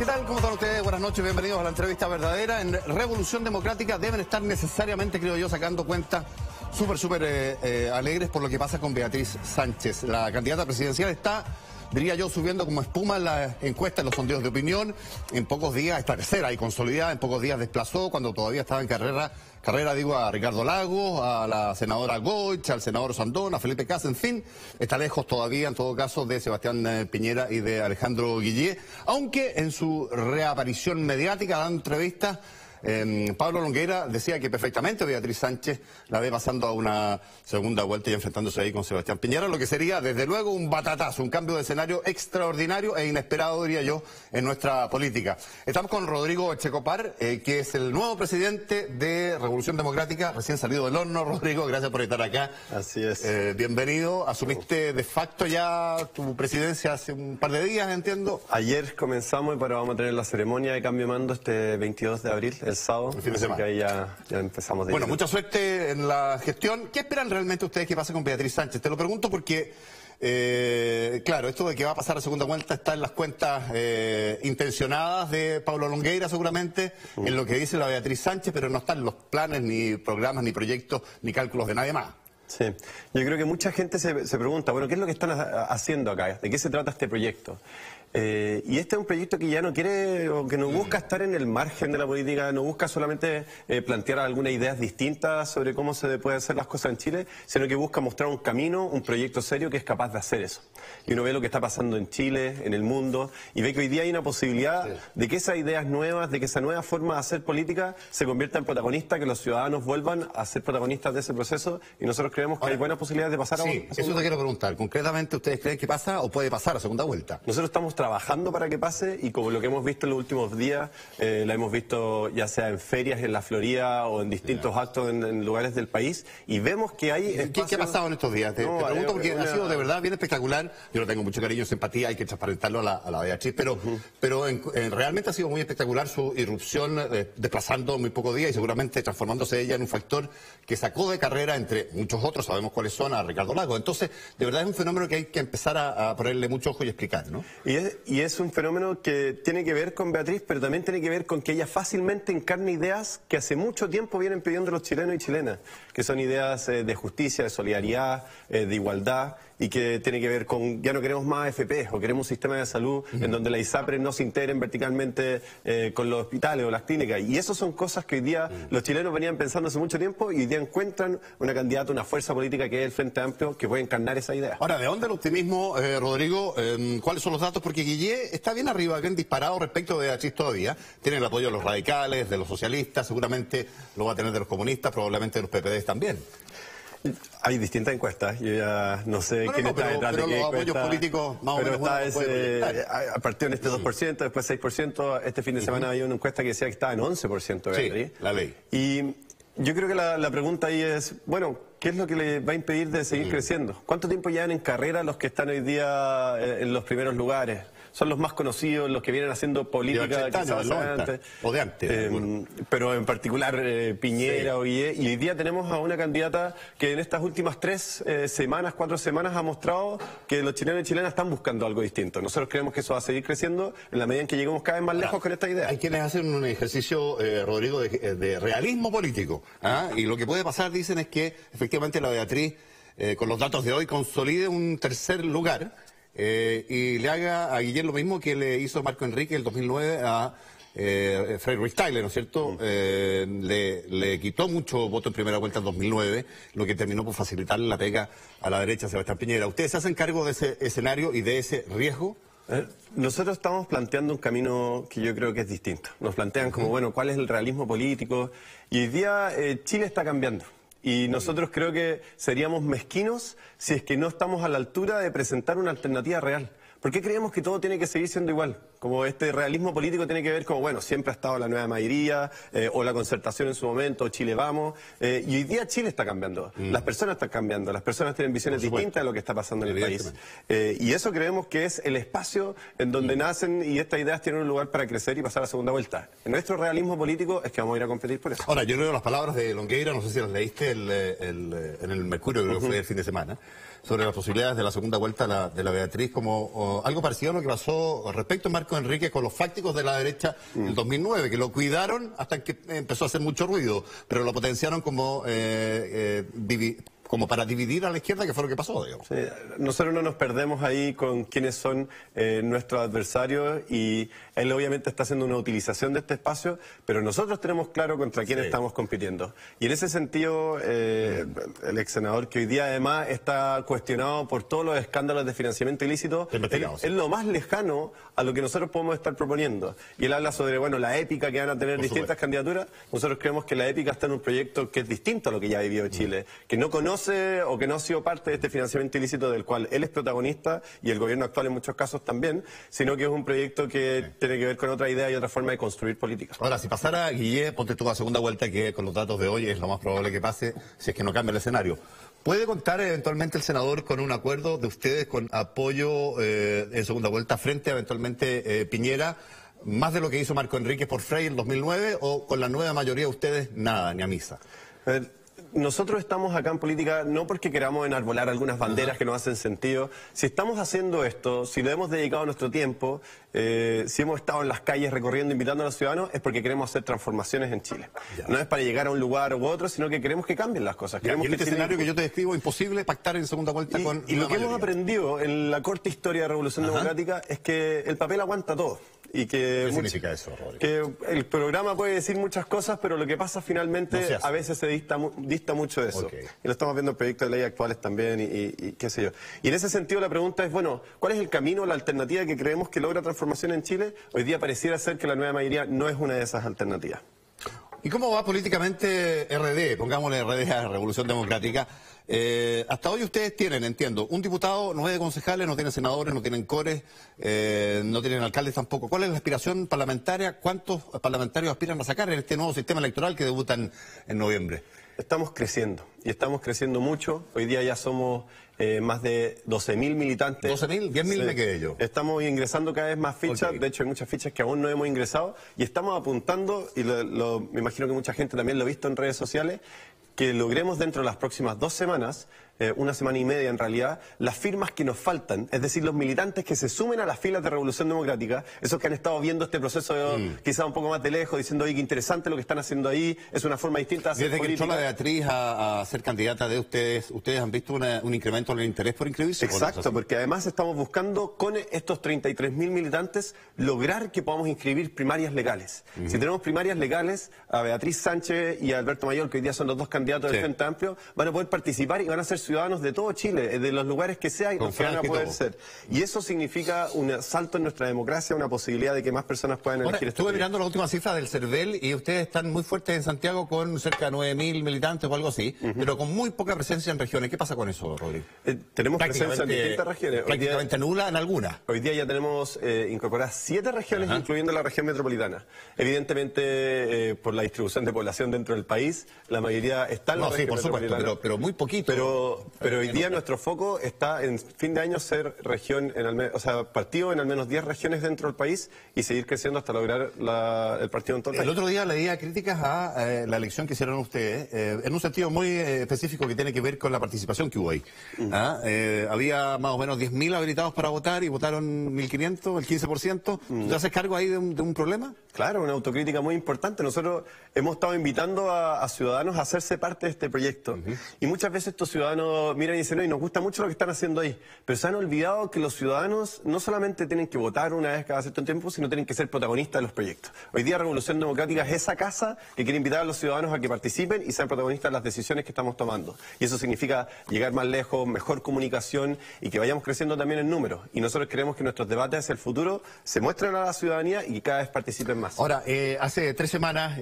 tal? ¿Cómo están ustedes? Buenas noches, bienvenidos a la entrevista verdadera. En Revolución Democrática deben estar necesariamente, creo yo, sacando cuentas súper alegres por lo que pasa con Beatriz Sánchez. La candidata presidencial está, diría yo, subiendo como espuma en las encuestas, en los sondeos de opinión. En pocos días está tercera y consolidada, en pocos días desplazó, cuando todavía estaba en carrera a Ricardo Lagos, a la senadora Goich, al senador Sandón, a Felipe Cas, en fin, está lejos todavía, en todo caso, de Sebastián Piñera y de Alejandro Guillé, aunque en su reaparición mediática, dando entrevistas, Pablo Longueira decía que perfectamente Beatriz Sánchez la ve pasando a una segunda vuelta y enfrentándose ahí con Sebastián Piñera, lo que sería desde luego un batatazo, un cambio de escenario extraordinario e inesperado, diría yo, en nuestra política. Estamos con Rodrigo Echecopar, que es el nuevo presidente de Revolución Democrática, recién salido del horno. Rodrigo, gracias por estar acá. Así es. Bienvenido. Asumiste de facto ya tu presidencia hace un par de días, entiendo. Ayer comenzamos, pero vamos a tener la ceremonia de cambio de mando este 22 de abril, el sábado. El fin de semana. Que ahí ya empezamos. Bueno, mucha suerte en la gestión. ¿Qué esperan realmente ustedes que pase con Beatriz Sánchez? Te lo pregunto porque, claro, esto de que va a pasar a segunda vuelta está en las cuentas intencionadas de Pablo Longueira, seguramente, en lo que dice la Beatriz Sánchez, pero no están los planes, ni programas, ni proyectos, ni cálculos de nadie más. Sí, yo creo que mucha gente se pregunta, bueno, ¿qué es lo que están haciendo acá? ¿De qué se trata este proyecto? Y este es un proyecto que ya no quiere, o que no busca estar en el margen de la política, no busca solamente plantear algunas ideas distintas sobre cómo se pueden hacer las cosas en Chile, sino que busca mostrar un camino, un proyecto serio que es capaz de hacer eso. Y uno ve lo que está pasando en Chile, en el mundo, y ve que hoy día hay una posibilidad de que esas ideas nuevas, de que esa nueva forma de hacer política se convierta en protagonista, que los ciudadanos vuelvan a ser protagonistas de ese proceso, y nosotros creemos que hay buenas posibilidades de pasar a Sí, eso te quiero preguntar. Concretamente, ¿ustedes creen que pasa o puede pasar a segunda vuelta? Nosotros estamos trabajando para que pase, y como lo que hemos visto en los últimos días, la hemos visto ya sea en ferias en la Florida o en distintos actos en lugares del país, y vemos que hay... ¿Qué ha pasado en estos días? Te pregunto porque ha sido de verdad bien espectacular. Yo no tengo mucho cariño, simpatía, hay que transparentarlo a la Beatriz, pero realmente ha sido muy espectacular su irrupción, desplazando muy pocos días y seguramente transformándose ella en un factor que sacó de carrera, entre muchos otros, sabemos cuáles son, a Ricardo Lagos. Entonces, de verdad es un fenómeno que hay que empezar a ponerle mucho ojo y explicar, ¿no? Y es un fenómeno que tiene que ver con Beatriz, pero también tiene que ver con que ella fácilmente encarna ideas que hace mucho tiempo vienen pidiendo los chilenos y chilenas, que son ideas de justicia, de solidaridad, de igualdad, y que tiene que ver con, ya no queremos más AFP, o queremos un sistema de salud en donde la ISAPRE no se integren verticalmente con los hospitales o las clínicas. Y eso son cosas que hoy día los chilenos venían pensando hace mucho tiempo, y hoy día encuentran una candidata, una fuerza política que es el Frente Amplio, que puede encarnar esa idea. Ahora, ¿de dónde el optimismo, Rodrigo? ¿Cuáles son los datos? Porque Guillé está bien arriba, bien disparado respecto de Beatriz todavía. Tiene el apoyo de los radicales, de los socialistas, seguramente lo va a tener de los comunistas, probablemente de los PPDs también. Hay distintas encuestas, yo ya no sé quién está detrás de qué los encuesta, apoyos políticos más o menos a partir de este 2%, después 6%, este fin de semana había una encuesta que decía que estaba en 11%. Sí, la ley. Y yo creo que la pregunta ahí es, bueno, ¿qué es lo que le va a impedir de seguir creciendo? ¿Cuánto tiempo llevan en carrera los que están hoy día en los primeros lugares? Son los más conocidos, los que vienen haciendo política quizás antes, o de antes. pero en particular Piñera o Guillé, y hoy día tenemos a una candidata que en estas últimas 4 semanas ha mostrado que los chilenos y chilenas están buscando algo distinto. Nosotros creemos que eso va a seguir creciendo en la medida en que lleguemos cada vez más lejos con esta idea. Hay quienes hacen un ejercicio, Rodrigo, de realismo político, y lo que puede pasar, dicen, es que efectivamente la Beatriz, con los datos de hoy, consolide un tercer lugar, y le haga a Guillermo lo mismo que le hizo Marco Enrique en el 2009 a Frei Ruiz-Tagle, ¿no es cierto? Le quitó mucho voto en primera vuelta en 2009, lo que terminó por facilitarle la pega a la derecha a Sebastián Piñera. ¿Ustedes se hacen cargo de ese escenario y de ese riesgo? Nosotros estamos planteando un camino que yo creo que es distinto. Nos plantean como, bueno, ¿cuál es el realismo político? Y hoy día Chile está cambiando. Y nosotros creo que seríamos mezquinos si es que no estamos a la altura de presentar una alternativa real. ¿Por qué creemos que todo tiene que seguir siendo igual? Como este realismo político tiene que ver con, bueno, siempre ha estado la nueva mayoría, o la concertación en su momento, Chile vamos, y hoy día Chile está cambiando, las personas están cambiando, las personas tienen visiones distintas de lo que está pasando en el país. Y eso creemos que es el espacio en donde nacen, y estas ideas tienen un lugar para crecer y pasar a segunda vuelta. En nuestro realismo político es que vamos a ir a competir por eso. Ahora, yo leo las palabras de Longueira, no sé si las leíste en el Mercurio, creo que fue el fin de semana, sobre las posibilidades de la segunda vuelta de la Beatriz, como algo parecido a lo que pasó respecto a Marco Marco Enríquez con los fácticos de la derecha en 2009, que lo cuidaron hasta que empezó a hacer mucho ruido, pero lo potenciaron como para dividir a la izquierda, que fue lo que pasó, digamos. Sí, nosotros no nos perdemos ahí con quiénes son nuestros adversarios, y él obviamente está haciendo una utilización de este espacio, pero nosotros tenemos claro contra quién estamos compitiendo. Y en ese sentido, el ex senador, que hoy día además está cuestionado por todos los escándalos de financiamiento ilícito, es lo más lejano a lo que nosotros podemos estar proponiendo. Y él habla sobre, bueno, la épica que van a tener distintas candidaturas. Nosotros creemos que la épica está en un proyecto que es distinto a lo que ya ha vivido Chile, que no conoce o que no ha sido parte de este financiamiento ilícito del cual él es protagonista, y el gobierno actual en muchos casos también, sino que es un proyecto que tiene que ver con otra idea y otra forma de construir políticas. Ahora, si pasara Guille, ponte tú a segunda vuelta, que con los datos de hoy es lo más probable que pase, si es que no cambia el escenario, ¿puede contar eventualmente el senador con un acuerdo de ustedes con apoyo en segunda vuelta frente a eventualmente Piñera, más de lo que hizo Marco Enríquez por Frei en 2009, o con la nueva mayoría de ustedes nada, ni a misa? Nosotros estamos acá en política no porque queramos enarbolar algunas banderas que nos hacen sentido. Si estamos haciendo esto, si le hemos dedicado nuestro tiempo, si hemos estado en las calles recorriendo, invitando a los ciudadanos, es porque queremos hacer transformaciones en Chile. No es para llegar a un lugar u otro, sino que queremos que cambien las cosas. Queremos que este escenario que yo te describo, imposible pactar en segunda vuelta con y lo que hemos aprendido en la corta historia de Revolución Democrática es que el papel aguanta todo. Y que ¿qué significa eso, Rodrigo? Que el programa puede decir muchas cosas, pero lo que pasa finalmente a veces se dista mucho de eso. Y lo estamos viendo en proyectos de ley actuales también, y qué sé yo. Y en ese sentido la pregunta es, bueno, ¿cuál es el camino, la alternativa que creemos que logra transformación en Chile? Hoy día pareciera ser que la nueva mayoría no es una de esas alternativas. ¿Y cómo va políticamente RD? Pongámosle RD a Revolución Democrática. Hasta hoy ustedes tienen, entiendo, un diputado, 9 concejales, no tienen senadores, no tienen cores, no tienen alcaldes tampoco. ¿Cuál es la aspiración parlamentaria? ¿Cuántos parlamentarios aspiran a sacar en este nuevo sistema electoral que debutan en noviembre? Estamos creciendo, y estamos creciendo mucho. Hoy día ya somos más de 12.000 militantes. ¿12.000? 10.000 me quedé yo. Estamos ingresando cada vez más fichas, de hecho hay muchas fichas que aún no hemos ingresado, y estamos apuntando, y me imagino que mucha gente también lo ha visto en redes sociales, que logremos dentro de las próximas 2 semanas, una semana y media en realidad, las firmas que nos faltan, es decir, los militantes que se sumen a las filas de Revolución Democrática, esos que han estado viendo este proceso quizá un poco más de lejos, diciendo, oye, qué interesante lo que están haciendo ahí, es una forma distinta de hacer política. Desde que entró la Beatriz a ser candidata de ustedes han visto un incremento en el interés por inscribirse. Exacto, porque además estamos buscando con estos 33.000 militantes lograr que podamos inscribir primarias legales. Si tenemos primarias legales, a Beatriz Sánchez y a Alberto Mayor, que hoy día son los 2 candidatos del Frente Amplio, van a poder participar y van a ser ciudadanos de todo Chile, de los lugares que sea, y los que van a poder ser. Y eso significa un salto en nuestra democracia, una posibilidad de que más personas puedan elegir. Estuve mirando la última cifra del CERVEL y ustedes están muy fuertes en Santiago con cerca de 9.000 militantes o algo así, pero con muy poca presencia en regiones. ¿Qué pasa con eso, Rodrigo? Tenemos presencia en distintas regiones. Prácticamente nula en algunas. Hoy día ya tenemos incorporadas 7 regiones, incluyendo la región metropolitana. Evidentemente, por la distribución de población dentro del país, la mayoría está en la región metropolitana. Por supuesto, pero muy poquito. Pero hoy día nuestro foco está en fin de año ser región, partido en al menos 10 regiones dentro del país, y seguir creciendo hasta lograr el partido en todo el país. El otro día leía críticas a la elección que hicieron ustedes, en un sentido muy específico que tiene que ver con la participación que hubo ahí. Había más o menos 10.000 habilitados para votar y votaron 1.500, el 15%. ¿Te haces cargo ahí de un problema? Claro, una autocrítica muy importante. Nosotros hemos estado invitando a ciudadanos a hacerse parte de este proyecto. Y muchas veces estos ciudadanos miran y dicen, y nos gusta mucho lo que están haciendo ahí. Pero se han olvidado que los ciudadanos no solamente tienen que votar una vez cada cierto tiempo, sino tienen que ser protagonistas de los proyectos. Hoy día Revolución Democrática es esa casa que quiere invitar a los ciudadanos a que participen y sean protagonistas de las decisiones que estamos tomando. Y eso significa llegar más lejos, mejor comunicación, y que vayamos creciendo también en números. Y nosotros queremos que nuestros debates hacia el futuro se muestren a la ciudadanía y que cada vez participen más. Ahora, hace 3 semanas,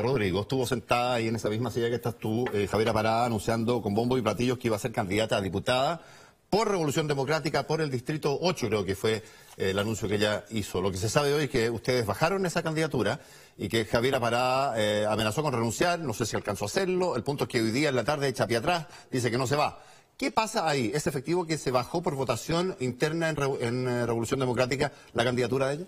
Rodrigo, estuvo sentada ahí en esa misma silla que estás tú, Javiera Parada, anunciando con bombo y platillos que iba a ser candidata a diputada por Revolución Democrática, por el Distrito 8, creo que fue el anuncio que ella hizo. Lo que se sabe hoy es que ustedes bajaron esa candidatura y que Javiera Parada amenazó con renunciar, no sé si alcanzó a hacerlo. El punto es que hoy día en la tarde echa pie atrás, dice que no se va. ¿Qué pasa ahí? ¿Es efectivo que se bajó por votación interna en Revolución Democrática la candidatura de ella?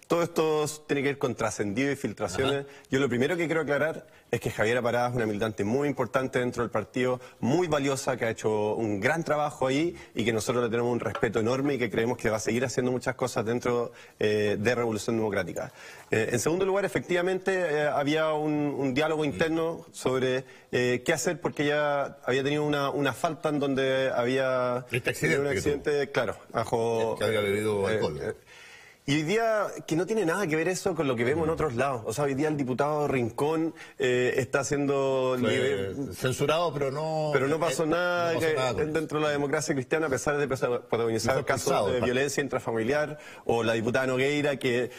Todo esto tiene que ver con trascendido y filtraciones. Yo lo primero que quiero aclarar es que Javiera Parada es una militante muy importante dentro del partido, muy valiosa, que ha hecho un gran trabajo ahí y que nosotros le tenemos un respeto enorme y que creemos que va a seguir haciendo muchas cosas dentro de Revolución Democrática. En segundo lugar, efectivamente, había un diálogo interno sobre qué hacer porque ella había tenido una falta en donde había tenido un accidente, claro, bajo... Que había bebido alcohol. Y hoy día, que no tiene nada que ver eso con lo que vemos en otros lados. O sea, hoy día el diputado Rincón está siendo censurado, pero no pasó nada, no pasó nada dentro de la democracia cristiana, a pesar de protagonizar casos de violencia intrafamiliar, o la diputada Nogueira, que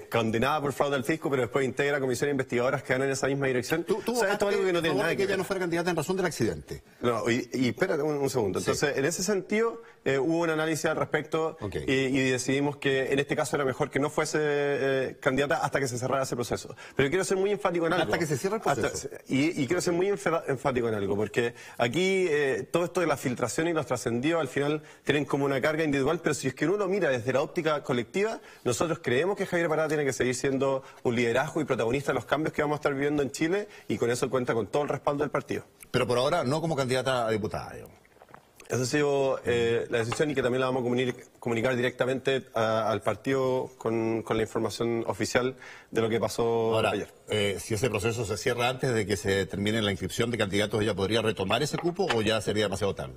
condenada por fraude al fisco, pero después integra comisiones investigadoras que van en esa misma dirección. ¿Tú o sea, esto es algo que no tiene nada que ver. Ella no fuera candidata en razón del accidente. No, y espérate un segundo. Entonces, en ese sentido, hubo un análisis al respecto y decidimos que en este caso era mejor que no fuese candidata hasta que se cerrara ese proceso. Pero quiero ser muy enfático en algo. Hasta que se cierre el proceso. Y quiero ser muy enfático en algo, porque aquí todo esto de la filtración y los trascendidos al final tienen como una carga individual, pero si es que uno lo mira desde la óptica colectiva, nosotros creemos que Javiera Parada tiene que seguir siendo un liderazgo y protagonista de los cambios que vamos a estar viviendo en Chile, y con eso cuenta con todo el respaldo del partido. Pero por ahora no como candidata a diputada, digamos. Esa ha sido la decisión, y que también la vamos a comunicar directamente al partido con la información oficial de lo que pasó ayer. Si ese proceso se cierra antes de que se termine la inscripción de candidatos, ¿ella podría retomar ese cupo o ya sería demasiado tarde?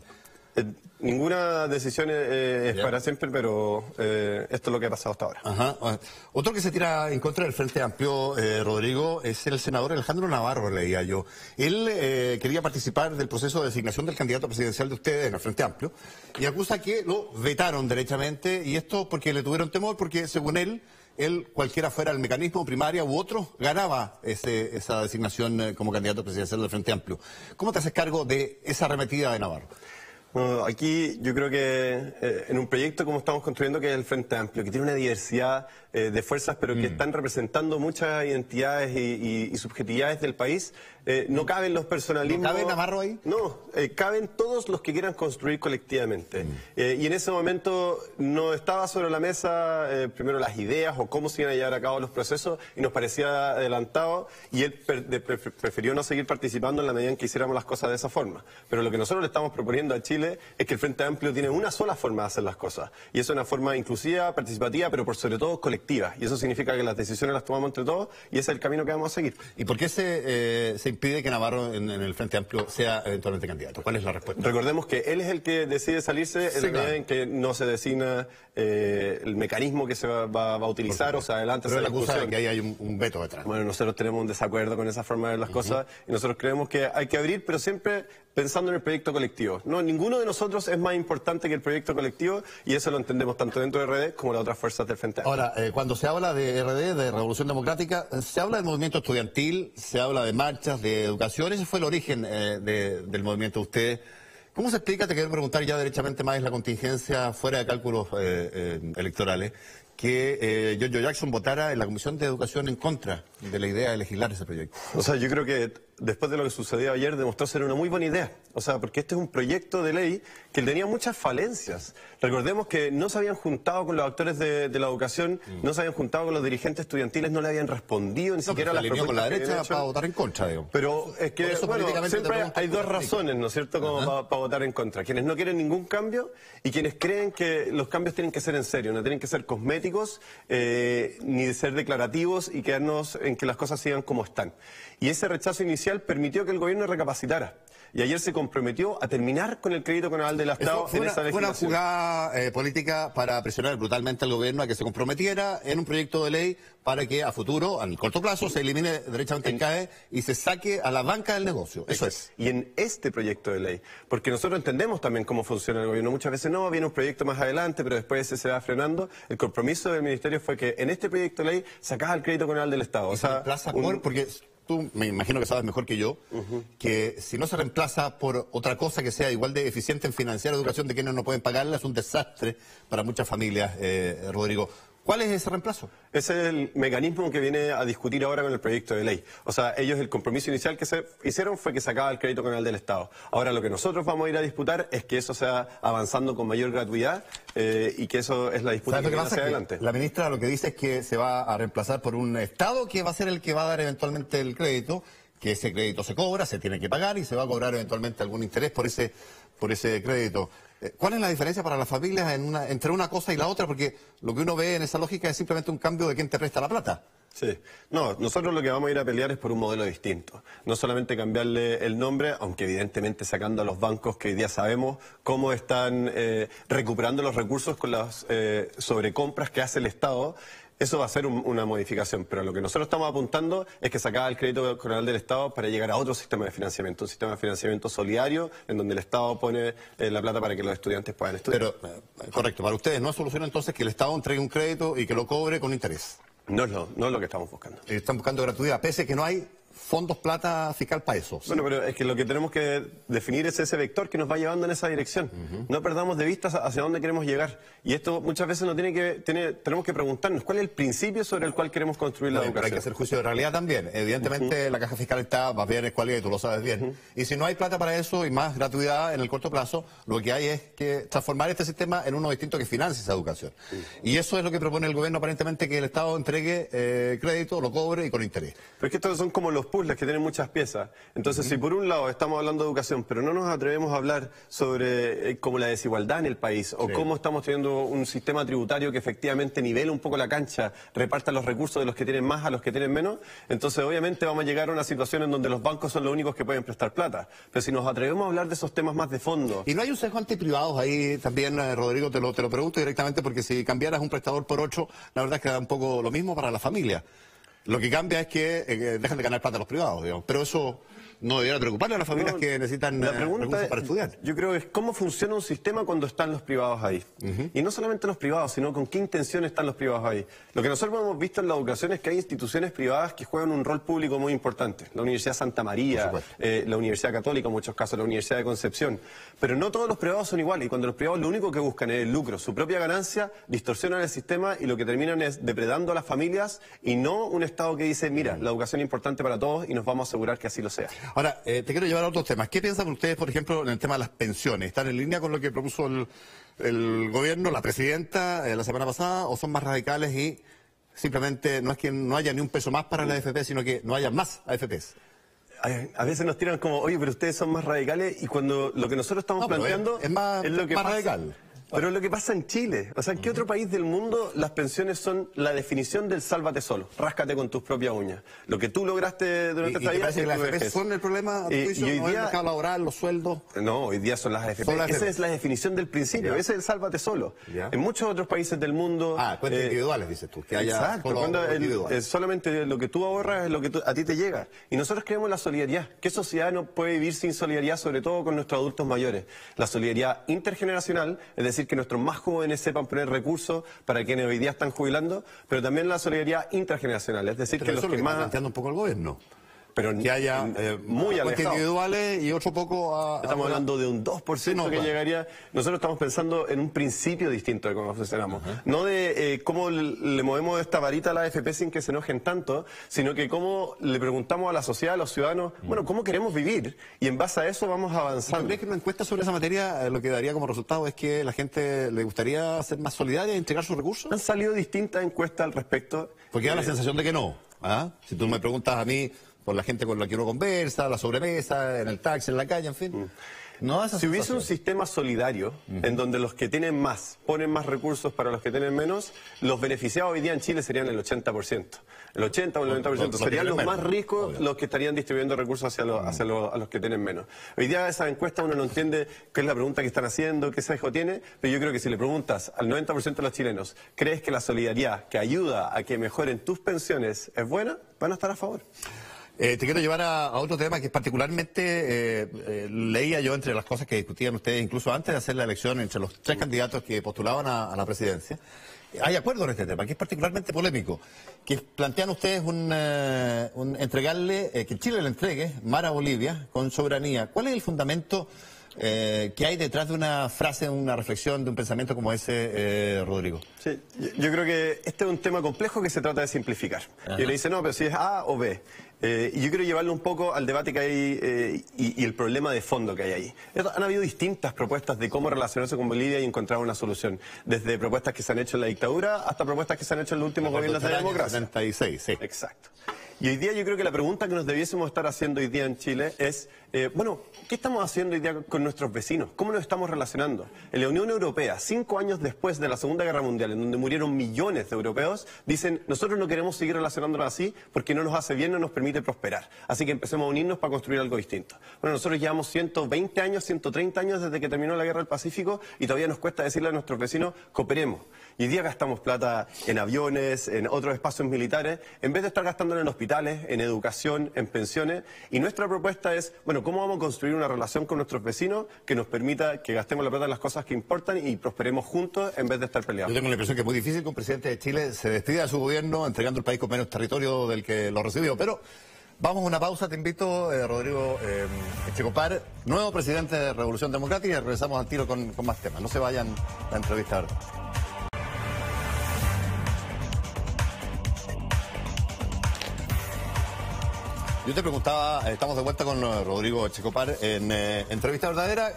Ninguna decisión es para siempre, pero esto es lo que ha pasado hasta ahora. Otro que se tira en contra del Frente Amplio, Rodrigo, es el senador Alejandro Navarro, leía yo. Él quería participar del proceso de designación del candidato presidencial de ustedes en el Frente Amplio y acusa que lo vetaron derechamente, y esto porque le tuvieron temor, porque según él, cualquiera fuera el mecanismo, primaria u otro, ganaba esa designación como candidato presidencial del Frente Amplio. ¿Cómo te haces cargo de esa arremetida de Navarro? Bueno, aquí yo creo que en un proyecto como estamos construyendo, que es el Frente Amplio, que tiene una diversidad de fuerzas, pero que están representando muchas identidades y subjetividades del país, no caben los personalismos. ¿No cabe Navarro ahí? No, caben todos los que quieran construir colectivamente. Y en ese momento no estaba sobre la mesa primero las ideas o cómo se iban a llevar a cabo los procesos, y nos parecía adelantado, y él prefirió no seguir participando en la medida en que hiciéramos las cosas de esa forma. Pero lo que nosotros le estamos proponiendo a Chile es que el Frente Amplio tiene una sola forma de hacer las cosas, y es una forma inclusiva, participativa, pero por sobre todo colectiva, y eso significa que las decisiones las tomamos entre todos, y ese es el camino que vamos a seguir. ¿Y por qué se impide que Navarro en el Frente Amplio sea eventualmente candidato? ¿Cuál es la respuesta? Recordemos que él es el que decide salirse en la medida en que no se designa el mecanismo que se va a utilizar, o sea, adelante. Pero él acusa que ahí hay un veto detrás. Bueno, nosotros tenemos un desacuerdo con esa forma de ver las cosas, y nosotros creemos que hay que abrir, pero siempre pensando en el proyecto colectivo. No, ninguno de nosotros es más importante que el proyecto colectivo, y eso lo entendemos tanto dentro de RD como las otras fuerzas del Frente Amplio. Ahora, cuando se habla de RD, de Revolución Democrática, se habla del movimiento estudiantil, se habla de marchas, de educación. Ese fue el origen del movimiento de ustedes. ¿Cómo se explica? Te quiero preguntar ya derechamente, más es la contingencia fuera de cálculos electorales, que Giorgio Jackson votara en la Comisión de Educación en contra de la idea de legislar ese proyecto. O sea, yo creo que después de lo que sucedió ayer demostró ser una muy buena idea. O sea, porque este es un proyecto de ley que tenía muchas falencias. Recordemos que no se habían juntado con los actores de la educación, no se habían juntado con los dirigentes estudiantiles, no le habían respondido ni siquiera a las propuestas con la derecha que para votar en contra, digo. Pero es que, bueno, siempre hay dos razones, ¿no es cierto?, como para votar en contra. Quienes no quieren ningún cambio y quienes creen que los cambios tienen que ser en serio, no tienen que ser cosméticos, ni de ser declarativos y quedarnos en que las cosas sigan como están. Y ese rechazo inicial permitió que el gobierno recapacitara. Y ayer se comprometió a terminar con el crédito con aval del Estado en esa legislación. Fue una jugada política para presionar brutalmente al gobierno a que se comprometiera en un proyecto de ley para que a futuro, a corto plazo, se elimine derechamente el CAE y se saque a la banca del negocio. Eso es. Y en este proyecto de ley, porque nosotros entendemos también cómo funciona el gobierno. Muchas veces no, viene un proyecto más adelante, pero después ese se va frenando. El compromiso del Ministerio fue que en este proyecto de ley sacaba el crédito con aval del Estado. O sea, porque tú me imagino que sabes mejor que yo, que si no se reemplaza por otra cosa que sea igual de eficiente en financiar la educación de quienes no pueden pagarla, es un desastre para muchas familias, Rodrigo. ¿Cuál es ese reemplazo? Ese es el mecanismo que viene a discutir ahora con el proyecto de ley. O sea, ellos el compromiso inicial que se hicieron fue que sacaba el crédito canal del Estado. Ahora lo que nosotros vamos a ir a disputar es que eso sea avanzando con mayor gratuidad y que eso es la disputa que viene hacia adelante. La ministra lo que dice es que se va a reemplazar por un Estado que va a ser el que va a dar eventualmente el crédito, que ese crédito se cobra, se tiene que pagar y se va a cobrar eventualmente algún interés por ese crédito. ¿Cuál es la diferencia para las familias entre una cosa y la otra? Porque lo que uno ve en esa lógica es simplemente un cambio de quién te presta la plata. Sí. No, nosotros lo que vamos a ir a pelear es por un modelo distinto. No solamente cambiarle el nombre, aunque evidentemente sacando a los bancos que hoy día sabemos cómo están recuperando los recursos con las sobrecompras que hace el Estado. Eso va a ser una modificación, pero lo que nosotros estamos apuntando es que sacar el crédito canal del Estado para llegar a otro sistema de financiamiento, un sistema de financiamiento solidario, en donde el Estado pone la plata para que los estudiantes puedan estudiar. Pero, correcto, para ustedes no es solución entonces que el Estado entregue un crédito y que lo cobre con interés. No es lo que estamos buscando. Están buscando gratuidad, pese a que no hay fondos, plata fiscal para eso. ¿Sí? Bueno, pero es que lo que tenemos que definir es ese vector que nos va llevando en esa dirección. No perdamos de vista hacia dónde queremos llegar. Y esto muchas veces tenemos que preguntarnos cuál es el principio sobre el cual queremos construir la educación. Pero hay que hacer juicio de realidad también. Evidentemente la caja fiscal está más bien escuálida y tú lo sabes bien. Y si no hay plata para eso y más gratuidad en el corto plazo, lo que hay es que transformar este sistema en uno distinto que financie esa educación. Y eso es lo que propone el gobierno aparentemente, que el Estado entregue crédito, lo cobre y con interés. Pero es que estos son como los puzzles que tienen muchas piezas. Entonces, si por un lado estamos hablando de educación, pero no nos atrevemos a hablar sobre como la desigualdad en el país, o cómo estamos teniendo un sistema tributario que efectivamente nivela un poco la cancha, reparta los recursos de los que tienen más a los que tienen menos, entonces obviamente vamos a llegar a una situación en donde los bancos son los únicos que pueden prestar plata. Pero si nos atrevemos a hablar de esos temas más de fondo... ¿Y no hay un sesgo antiprivados ahí también, Rodrigo? Te lo pregunto directamente, porque si cambiaras un prestador por otro, la verdad es que da un poco lo mismo para la familia. Lo que cambia es que dejan de ganar plata los privados, digamos. Pero eso no debería preocuparle a las familias que necesitan recursos para estudiar. Yo creo que es cómo funciona un sistema cuando están los privados ahí. Y no solamente los privados, sino con qué intención están los privados ahí. Lo que nosotros hemos visto en la educación es que hay instituciones privadas que juegan un rol público muy importante. La Universidad Santa María, la Universidad Católica, en muchos casos, la Universidad de Concepción. Pero no todos los privados son iguales. Y cuando los privados lo único que buscan es el lucro, su propia ganancia, distorsionan el sistema y lo que terminan es depredando a las familias y no un Estado que dice, mira, la educación es importante para todos y nos vamos a asegurar que así lo sea. Ahora, te quiero llevar a otros temas. ¿Qué piensan ustedes, por ejemplo, en el tema de las pensiones? ¿Están en línea con lo que propuso el gobierno, la presidenta, la semana pasada, o son más radicales y simplemente no es que no haya ni un peso más para la AFP, sino que no haya más AFPs? A veces nos tiran como, oye, pero ustedes son más radicales, y cuando lo que nosotros estamos planteando es lo que más pasa, radical. Pero lo que pasa en Chile, o sea, ¿en qué otro país del mundo las pensiones son la definición del sálvate solo? Ráscate con tus propias uñas. Lo que tú lograste durante esta vida... ¿Y las AFP son el problema? Y hoy día, ¿no el mercado laboral, los sueldos? No, hoy día son las AFP. Esa es la definición del principio, ese es el sálvate solo. En muchos otros países del mundo... Cuentas individuales, dices tú. Que haya exacto, solamente lo que tú ahorras es lo que a ti te llega. Y nosotros creemos en la solidaridad. ¿Qué sociedad no puede vivir sin solidaridad, sobre todo con nuestros adultos mayores? La solidaridad intergeneracional, es decir, que nuestros más jóvenes sepan poner recursos para quienes hoy día están jubilando, pero también la solidaridad intrageneracional, es decir, pero que los que más... más... planteando un poco el gobierno. Pero que haya muy cuentas individuales y otro poco a... Estamos hablando de un 2% que llegaría... Nosotros estamos pensando en un principio distinto de cómo funcionamos. No de cómo le movemos esta varita a la AFP sin que se enojen tanto, sino que cómo le preguntamos a la sociedad, a los ciudadanos, bueno, ¿cómo queremos vivir? Y en base a eso vamos avanzando. ¿Crees que una encuesta sobre esa materia lo que daría como resultado es que la gente le gustaría ser más solidaria y entregar sus recursos? Han salido distintas encuestas al respecto. Porque da la sensación de que no. Si tú me preguntas a mí... por la gente con la que uno conversa, la sobremesa, en el taxi, en la calle, en fin. No, si hubiese un sistema solidario en donde los que tienen más ponen más recursos para los que tienen menos, los beneficiados hoy día en Chile serían el 80%. El 80 o el 90%. Serían los más ricos los que estarían distribuyendo recursos hacia los que tienen menos. Hoy día esa encuesta uno no entiende qué es la pregunta que están haciendo, qué sesgo tiene, pero yo creo que si le preguntas al 90% de los chilenos, ¿crees que la solidaridad que ayuda a que mejoren tus pensiones es buena? Van a estar a favor. Te quiero llevar a otro tema que particularmente leía yo entre las cosas que discutían ustedes, incluso antes de hacer la elección entre los 3 candidatos que postulaban a la presidencia. Hay acuerdo en este tema, que es particularmente polémico, que plantean ustedes entregarle, que Chile le entregue mar a Bolivia con soberanía. ¿Cuál es el fundamento ¿Qué hay detrás de una frase, una reflexión, de un pensamiento como ese, Rodrigo? Sí, yo creo que este es un tema complejo que se trata de simplificar. Ajá. Y le dice, no, pero si es A o B. Y yo quiero llevarlo un poco al debate que hay y el problema de fondo que hay ahí. Han habido distintas propuestas de cómo relacionarse con Bolivia y encontrar una solución. Desde propuestas que se han hecho en la dictadura hasta propuestas que se han hecho en los últimos gobiernos de la democracia. 76, sí. Exacto. Y hoy día yo creo que la pregunta que nos debiésemos estar haciendo hoy día en Chile es, bueno, ¿qué estamos haciendo hoy día con nuestros vecinos? ¿Cómo nos estamos relacionando? En la Unión Europea, 5 años después de la Segunda Guerra Mundial, en donde murieron millones de europeos, dicen, nosotros no queremos seguir relacionándonos así porque no nos hace bien, no nos permite prosperar. Así que empecemos a unirnos para construir algo distinto. Bueno, nosotros llevamos 120 años, 130 años desde que terminó la Guerra del Pacífico y todavía nos cuesta decirle a nuestros vecinos, cooperemos. Y hoy día gastamos plata en aviones, en otros espacios militares, en vez de estar gastándola en hospitales, en educación, en pensiones. Y nuestra propuesta es, bueno, ¿cómo vamos a construir una relación con nuestros vecinos que nos permita que gastemos la plata en las cosas que importan y prosperemos juntos en vez de estar peleados? Yo tengo la impresión que es muy difícil que un presidente de Chile se despida de su gobierno entregando el país con menos territorio del que lo recibió. Pero vamos a una pausa, te invito, Rodrigo Echecopar, nuevo presidente de Revolución Democrática, y regresamos al tiro con más temas. No se vayan a entrevistar. Yo te preguntaba, estamos de vuelta con Rodrigo Echecopar en Entrevista Verdadera,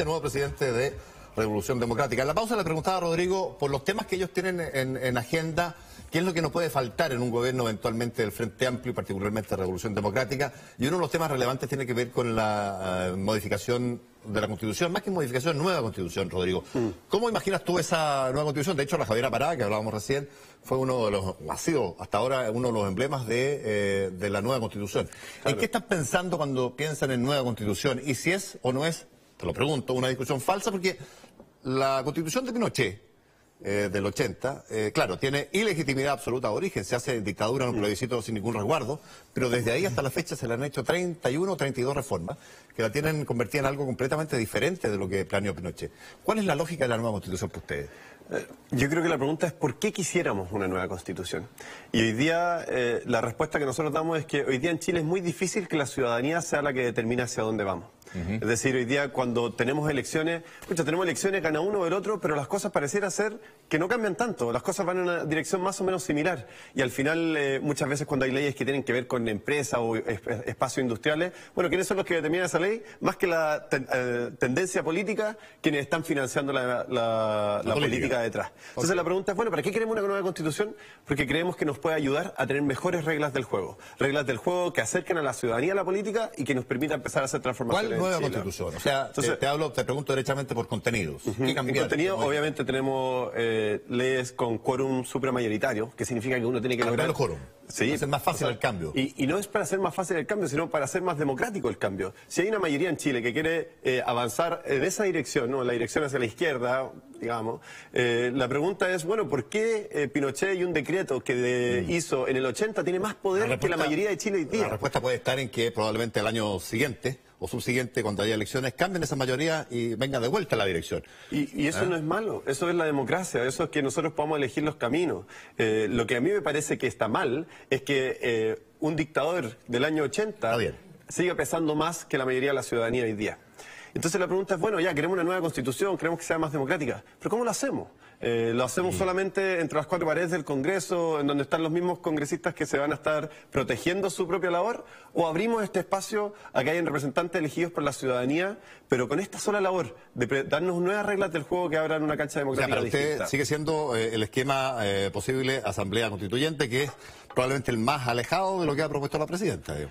nuevo presidente de Revolución Democrática. En la pausa le preguntaba a Rodrigo por los temas que ellos tienen en agenda, qué es lo que nos puede faltar en un gobierno eventualmente del Frente Amplio y particularmente de Revolución Democrática. Y uno de los temas relevantes tiene que ver con la modificación de la Constitución, más que modificación, nueva Constitución, Rodrigo. ¿Cómo imaginas tú esa nueva Constitución? De hecho, la Javiera Pará, que hablábamos recién, fue ha sido hasta ahora uno de los emblemas de la nueva Constitución. Claro. ¿En qué están pensando cuando piensan en nueva Constitución? Y si es o no es, te lo pregunto, una discusión falsa, porque la Constitución de Pinochet, del 80, claro, tiene ilegitimidad absoluta de origen, se hace dictadura en un plebiscito sin ningún resguardo, pero desde ahí hasta la fecha se le han hecho 31 o 32 reformas que la tienen convertida en algo completamente diferente de lo que planeó Pinochet. ¿Cuál es la lógica de la nueva Constitución para ustedes? Yo creo que la pregunta es ¿por qué quisiéramos una nueva Constitución? Y hoy día la respuesta que nosotros damos es que hoy día en Chile es muy difícil que la ciudadanía sea la que determine hacia dónde vamos. Es decir, hoy día cuando tenemos elecciones, gana uno o el otro, pero las cosas pareciera ser que no cambian tanto, las cosas van en una dirección más o menos similar. Y al final, muchas veces cuando hay leyes que tienen que ver con empresas o espacios industriales, bueno, ¿quiénes son los que determinan esa ley? Más que la tendencia política, quienes están financiando la política detrás. Entonces la pregunta es, bueno, ¿para qué queremos una nueva Constitución? Porque creemos que nos puede ayudar a tener mejores reglas del juego. Reglas del juego que acerquen a la ciudadanía a la política y que nos permita empezar a hacer transformaciones. Nueva Constitución, o sea, entonces, te pregunto derechamente por contenidos. ¿Qué cambiar? En contenido, obviamente tenemos leyes con quórum supramayoritario, que significa que uno tiene que lograr... el quórum. Sí, para hacer más fácil el cambio. Y no es para hacer más fácil el cambio, sino para hacer más democrático el cambio. Si hay una mayoría en Chile que quiere avanzar en esa dirección, ¿no? La dirección hacia la izquierda, digamos, la pregunta es, bueno, ¿por qué Pinochet y un decreto que hizo en el 80 tiene más poder que la mayoría de Chile hoy día? La respuesta puede estar en que probablemente el año siguiente o subsiguiente, cuando haya elecciones, cambien esa mayoría y venga de vuelta a la dirección. Y eso no es malo, eso es la democracia, eso es que nosotros podamos elegir los caminos. Lo que a mí me parece que está mal es que un dictador del año 80 siga pesando más que la mayoría de la ciudadanía hoy día. Entonces la pregunta es, bueno, ya queremos una nueva Constitución, queremos que sea más democrática, pero ¿cómo lo hacemos? ¿Lo hacemos solamente entre las 4 paredes del Congreso, en donde están los mismos congresistas que se van a estar protegiendo su propia labor? ¿O abrimos este espacio a que hayan representantes elegidos por la ciudadanía, pero con esta sola labor de darnos nuevas reglas del juego que abran una cancha democrática distinta? Para usted sigue siendo el esquema posible Asamblea Constituyente, que es probablemente el más alejado de lo que ha propuesto la presidenta, digo.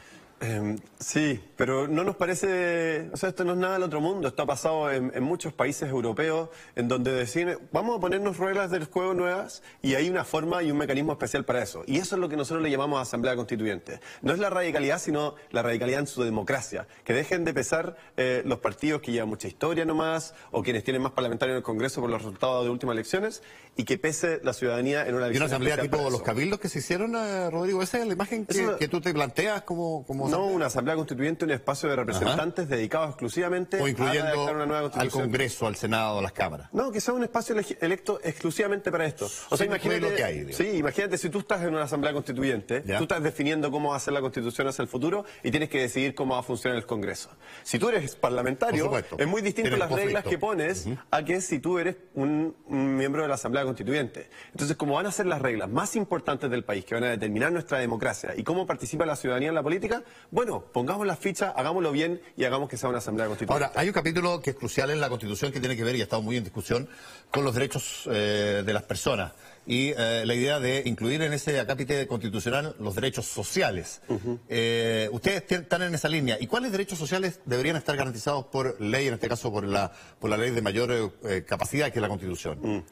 Sí, pero no nos parece, o sea, esto no es nada del otro mundo, esto ha pasado en muchos países europeos en donde deciden, vamos a ponernos reglas del juego nuevas y hay una forma y un mecanismo especial para eso. Y eso es lo que nosotros le llamamos Asamblea Constituyente. No es la radicalidad, sino la radicalidad en su democracia. Que dejen de pesar los partidos que llevan mucha historia nomás o quienes tienen más parlamentarios en el Congreso por los resultados de últimas elecciones y que pese la ciudadanía en una elección. ¿Y una asamblea tipo los cabildos que se hicieron, Rodrigo? ¿Esa es la imagen que tú te planteas como como No, una asamblea constituyente, un espacio de representantes dedicados exclusivamente o a incluyendo redactar una nueva al constitución. Congreso, al Senado, a las cámaras. No, que sea un espacio electo exclusivamente para esto. O sea, imagínate lo que hay, digamos. sí, imagínate si tú estás en una asamblea constituyente, ¿Ya? tú estás definiendo cómo va a ser la constitución hacia el futuro y tienes que decidir cómo va a funcionar el Congreso. Si tú eres parlamentario, Por supuesto. es muy distinto Tienes las reglas conflicto. que pones a que si tú eres un miembro de la asamblea constituyente. Entonces, como van a ser las reglas más importantes del país, que van a determinar nuestra democracia y cómo participa la ciudadanía en la política, bueno, pongamos las fichas, hagámoslo bien y hagamos que sea una asamblea constituyente. Ahora, hay un capítulo que es crucial en la Constitución que tiene que ver, y ha estado muy en discusión, con los derechos de las personas. Y la idea de incluir en ese acápite constitucional los derechos sociales. Ustedes están en esa línea. ¿Y cuáles derechos sociales deberían estar garantizados por ley, en este caso por la ley de mayor capacidad que es la Constitución?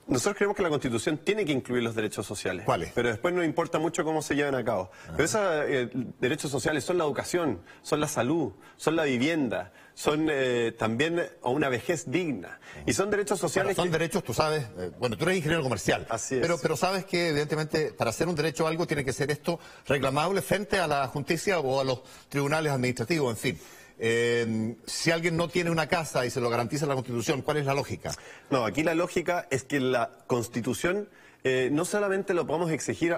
Nosotros creemos que la Constitución tiene que incluir los derechos sociales. ¿Cuáles? Pero después nos importa mucho cómo se llevan a cabo. Pero esos derechos sociales son la educación, son la salud, son la vivienda, son también una vejez digna. Y son derechos sociales. Bueno, son derechos, tú sabes, bueno, tú eres ingeniero comercial. Así es. Pero sabes que evidentemente para hacer un derecho a algo tiene que ser esto reclamable frente a la justicia o a los tribunales administrativos, en fin. Si alguien no tiene una casa y se lo garantiza la Constitución, ¿cuál es la lógica? No, aquí la lógica es que la Constitución no solamente lo podamos exigir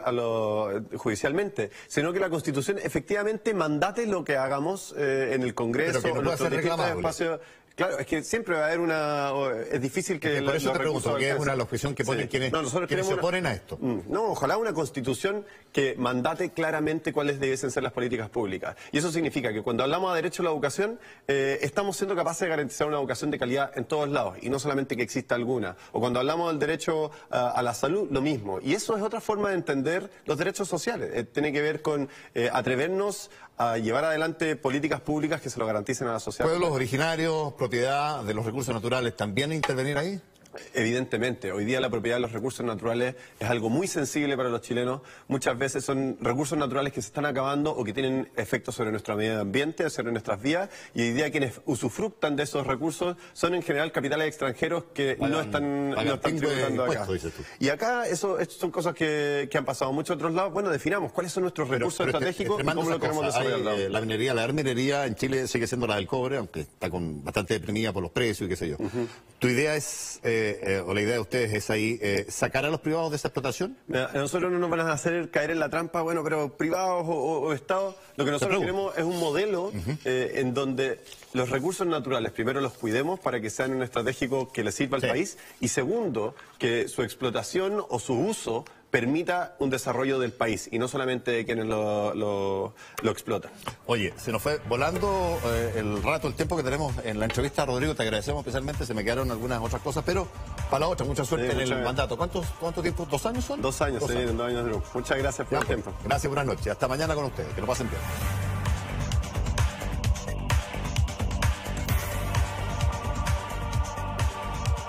judicialmente, sino que la Constitución efectivamente mandate lo que hagamos en el Congreso, Pero que no en pueda nuestros ser distintos reclamable. espacios. Claro, es que siempre va a haber es difícil que Por eso los te pregunto, recursos que es alcancen. una de las objeciones que ponen Sí. quienes, No, nosotros quienes se queremos oponen a esto. No, ojalá una Constitución que mandate claramente cuáles debiesen ser las políticas públicas. Y eso significa que cuando hablamos de derecho a la educación, estamos siendo capaces de garantizar una educación de calidad en todos lados, y no solamente que exista alguna. O cuando hablamos del derecho a la salud, lo mismo. Y eso es otra forma de entender los derechos sociales. Tiene que ver con atrevernos a llevar adelante políticas públicas que se lo garanticen a la sociedad. Pueblos originarios, propiedad de los recursos naturales, ¿también intervenir ahí? Evidentemente, hoy día la propiedad de los recursos naturales es algo muy sensible para los chilenos. Muchas veces son recursos naturales que se están acabando o que tienen efectos sobre nuestro medio ambiente, sobre nuestras vías, y hoy día quienes usufructan de esos recursos son en general capitales extranjeros que no están tributando acá. Y acá esto son cosas que han pasado en muchos otros lados. Bueno, definamos cuáles son nuestros recursos estratégicos y cómo lo queremos desarrollar. La minería en Chile sigue siendo la del cobre, aunque está bastante deprimida por los precios y qué sé yo. ¿Tu idea es o la idea de ustedes es ahí sacar a los privados de esa explotación? A nosotros no nos van a hacer caer en la trampa, bueno, pero privados o Estados, lo que nosotros queremos es un modelo en donde los recursos naturales, primero los cuidemos para que sean un estratégico que le sirva al país, y segundo, que su explotación o su uso permita un desarrollo del país y no solamente de quienes lo explotan. Oye, se nos fue volando el rato, el tiempo que tenemos en la entrevista, Rodrigo, te agradecemos especialmente, se me quedaron algunas otras cosas, pero para la otra, mucha suerte en el mandato. ¿Cuánto tiempo? ¿2 años son? 2 años, 2 años. 2 años de grupo. Muchas gracias por el tiempo. Gracias, buenas noches. Hasta mañana con ustedes, que lo pasen bien.